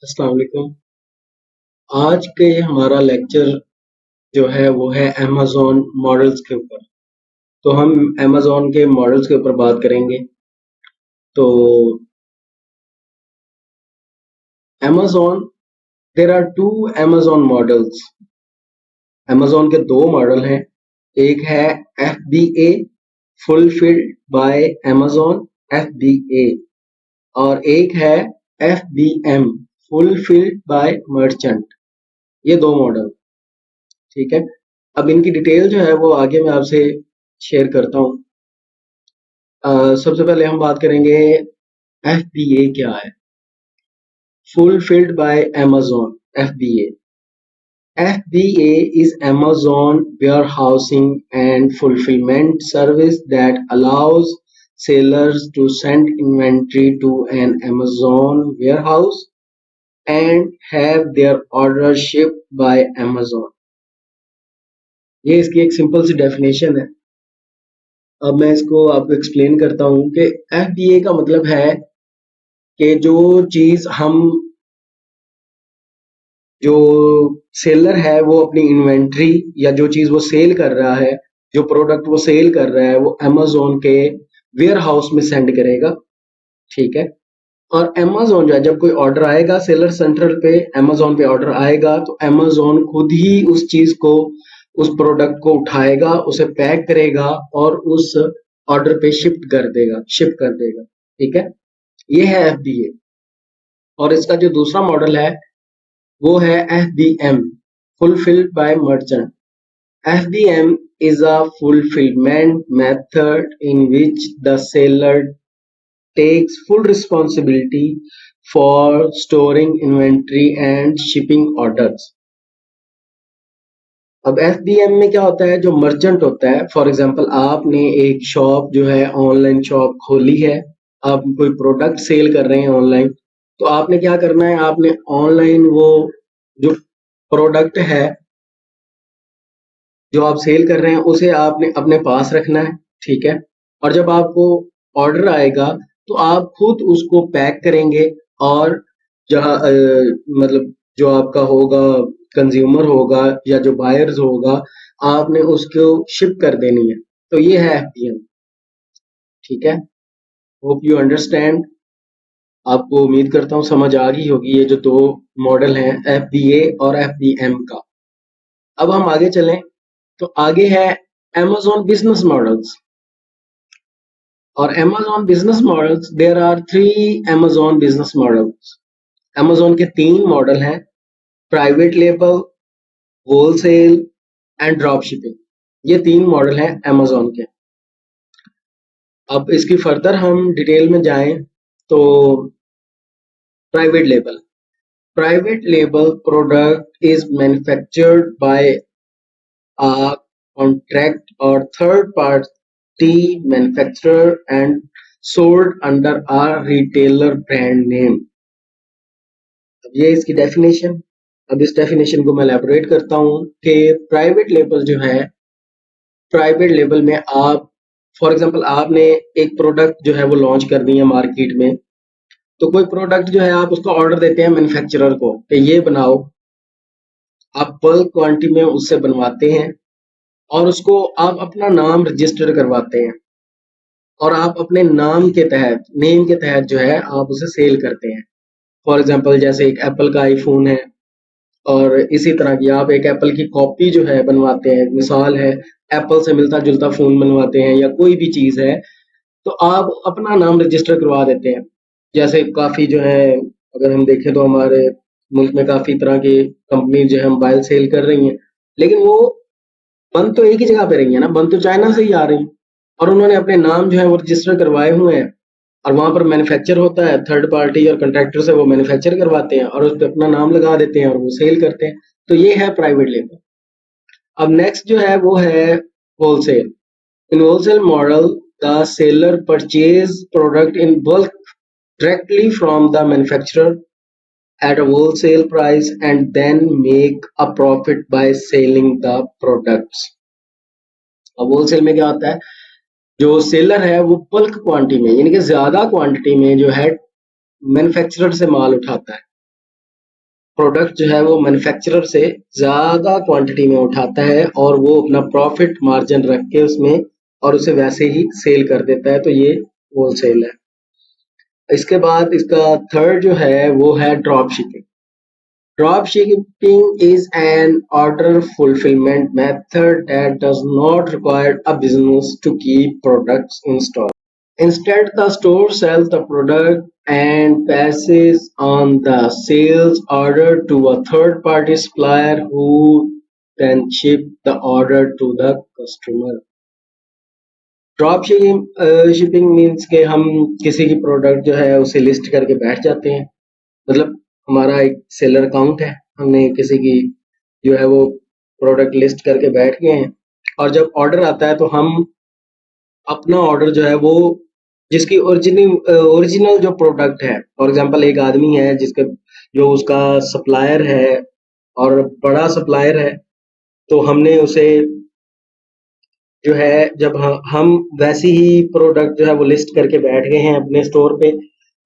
अस्सलाम वालेकुम। आज के हमारा लेक्चर जो है वो है अमेज़न मॉडल्स के ऊपर। तो हम अमेज़न के मॉडल्स के ऊपर बात करेंगे। तो Amazon there are two Amazon models. Amazon के दो मॉडल हैं। एक है FBA fulfilled by Amazon FBA और एक है FBM फुलफिल्ड बाय मर्चेंट। ये दो मॉडल, ठीक है। अब इनकी डिटेल जो है वो आगे मैं आपसे शेयर करता हूँ। सबसे पहले हम बात करेंगे FBA क्या है। Fulfilled by Amazon FBA। FBA is Amazon warehousing and fulfillment service that allows sellers to send inventory to an Amazon warehouse and have their order shipped by Amazon। ये इसकी एक सिंपल सी डेफिनेशन है। अब मैं इसको आपको एक्सप्लेन करता हूँ कि FBA का मतलब है कि जो चीज़ हम जो सेलर है वो अपनी इन्वेंट्री या जो चीज़ वो सेल कर रहा है, जो प्रोडक्ट वो सेल कर रहा है वो अमेज़न के वेयर हाउस में सेंड करेगा, ठीक है। और अमेज़न जो है जब कोई ऑर्डर आएगा सेलर सेंट्रल पे, अमेज़न पे ऑर्डर आएगा तो अमेज़न खुद ही उस चीज़ को, उस प्रोडक्ट को उठाएगा, उसे पैक करेगा और उस ऑर्डर पे शिप कर देगा, ठीक है। ये है FBA। और इसका जो दूसरा मॉडल है वो है FBM fulfilled by merchant। FBM is a fulfillment method in which the seller takes full responsibility for storing inventory and shipping orders। अब FBM में क्या होता है, जो मर्चेंट होता है, फॉर एग्जांपल आपने एक शॉप जो है ऑनलाइन शॉप खोली है, आप कोई प्रोडक्ट सेल कर रहे हैं ऑनलाइन, तो आपने क्या करना है, आपने ऑनलाइन वो जो प्रोडक्ट है जो आप सेल कर रहे हैं उसे आपने अपने पास रखना है, ठीक है। और जब आपको ऑर्डर आएगा तो आप खुद उसको पैक करेंगे और जहाँ मतलब जो आपका होगा कंज्यूमर होगा या जो बायर्स होगा, आपने उसको शिप कर देनी है। तो ये है FBM, ठीक है। Hope you understand. आपको उम्मीद करता हूँ समझ आ गई होगी ये जो दो मॉडल हैं FBA और FBM का। अब हम आगे चलें तो आगे है Amazon बिजनेस मॉडल्स। और Amazon business models, there are three Amazon business models. Amazon के तीन मॉडल हैं, private label, wholesale and drop shipping. ये तीन मॉडल हैं Amazon के। अब इसकी फर्दर हम डिटेल में जाएं तो private label. Private label product is manufactured by a contract or third party manufacturer and sold under a retailer brand name। अब ये इसकी डेफिनेशन। अब इस डेफिनेशन को मैं एलैबोरेट करता हूँ कि प्राइवेट लेबल जो है, प्राइवेट लेबल में आप फॉर एग्जांपल आपने एक प्रोडक्ट जो है वो लॉन्च कर दी है मार्केट में, तो कोई प्रोडक्ट जो है आप उसको ऑर्डर देते हैं मैन्युफैक्चरर को कि ये बनाओ, आप बल्क क्वांटिटी में उससे बनवाते हैं और उसको आप अपना नाम रजिस्टर करवाते हैं और आप अपने नाम के तहत, नेम के तहत जो है आप उसे सेल करते हैं। फॉर एग्जांपल जैसे एक एप्पल का आईफोन है और इसी तरह की आप एक एप्पल की कॉपी जो है बनवाते हैं, मिसाल है एप्पल से मिलता जुलता फोन बनवाते हैं या कोई भी चीज है, तो आप अपना नाम रजिस्टर करवा देते हैं। जैसे काफी जो है, अगर हम देखें तो हमारे मुल्क में काफी तरह की कंपनी जो है मोबाइल सेल कर रही हैं, लेकिन वो बंद तो एक ही जगह पे रही है ना, बंद तो चाइना से ही आ रही हैं और उन्होंने अपने नाम जो है वो रजिस्टर करवाए हुए हैं और वहां पर मैन्युफैक्चर होता है, थर्ड पार्टी और कंट्रैक्टर से वो मैन्युफैक्चर करवाते हैं और उस पर अपना नाम लगा देते हैं और वो सेल करते हैं। तो ये है प्राइवेट लेबल। अब नेक्स्ट जो है वो है wholesale. In wholesale model the seller purchase product in bulk directly from the manufacturer at a wholesale price and then make a profit by selling the products। अब होलसेल में क्या होता है, जो सेलर है वो बल्क क्वांटिटी में यानी कि ज्यादा क्वांटिटी में जो है मैन्युफैक्चरर से माल उठाता है प्रोडक्ट जो है वो मैन्युफैक्चरर से ज़्यादा क्वांटिटी में उठाता है और वो अपना प्रॉफिट मार्जिन रख के उसमें और उसे वैसे ही सेल कर देता है, तो ये होलसेल है। इसके बाद इसका थर्ड जो है वो है drop shipping. Drop shipping is an order fulfillment method that does not require a business to keep products in stock. Instead, the store sells the product and passes on the sales order to a third party supplier who then ship the order to the customer. Drop shipping means के हम किसी की product जो है उसे list करके बैठ जाते हैं। मतलब हमारा एक सेलर अकाउंट है, हमने किसी की जो है वो प्रोडक्ट लिस्ट करके बैठ गए हैं और जब ऑर्डर आता है तो हम अपना ऑर्डर जो है वो जिसकी ओरिजिनल जो प्रोडक्ट है, फॉर एग्जांपल एक आदमी है जिसके जो उसका सप्लायर है और बड़ा सप्लायर है, तो हमने उसे जो है जब हम वैसी ही प्रोडक्ट जो है वो लिस्ट करके बैठ गए हैं अपने स्टोर पे।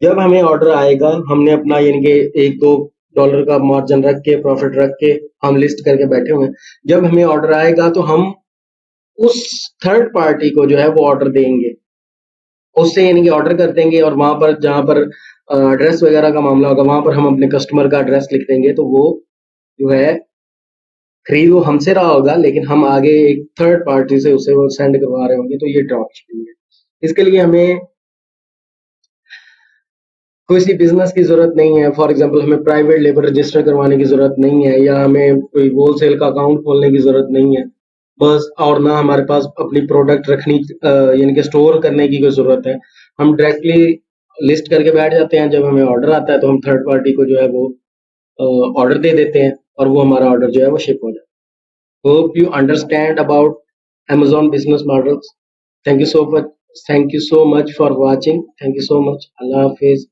जब हमें ऑर्डर आएगा हमने अपना यानी कि $1-2 का मार्जिन रख के प्रॉफिट रख के हम लिस्ट करके बैठे हुए हैं। जब हमें ऑर्डर आएगा तो हम उस थर्ड पार्टी को जो है वो ऑर्डर देंगे, उससे यानी कि ऑर्डर कर देंगे और वहां पर जहां पर एड्रेस वगैरह का मामला होगा वहां पर हम अपने कस्टमर का एड्रेस लिख देंगे, तो वो जो है खरीद वो हमसे रहा होगा लेकिन हम आगे एक थर्ड पार्टी से उसे वो सेंड करवा रहे होंगे, तो ये ड्रॉप शिपिंग है। इसके लिए हमें कोई सी बिजनेस की जरूरत नहीं है, फॉर एग्जांपल हमें प्राइवेट लेबर रजिस्टर करवाने की जरूरत नहीं है या हमें कोई होलसेल का अकाउंट खोलने की जरूरत नहीं है बस, और ना हमारे पास अपनी प्रोडक्ट रखनी यानी कि स्टोर करने की कोई जरूरत है। हम डायरेक्टली लिस्ट करके बैठ जाते हैं, जब हमें ऑर्डर आता है तो हम थर्ड पार्टी को जो है वो ऑर्डर दे देते हैं और वो हमारा ऑर्डर जो है वो शिप हो जाता है। Hope you understand about Amazon business models. Thank you so much. Thank you so much for watching. Thank you so much. Allah Hafiz.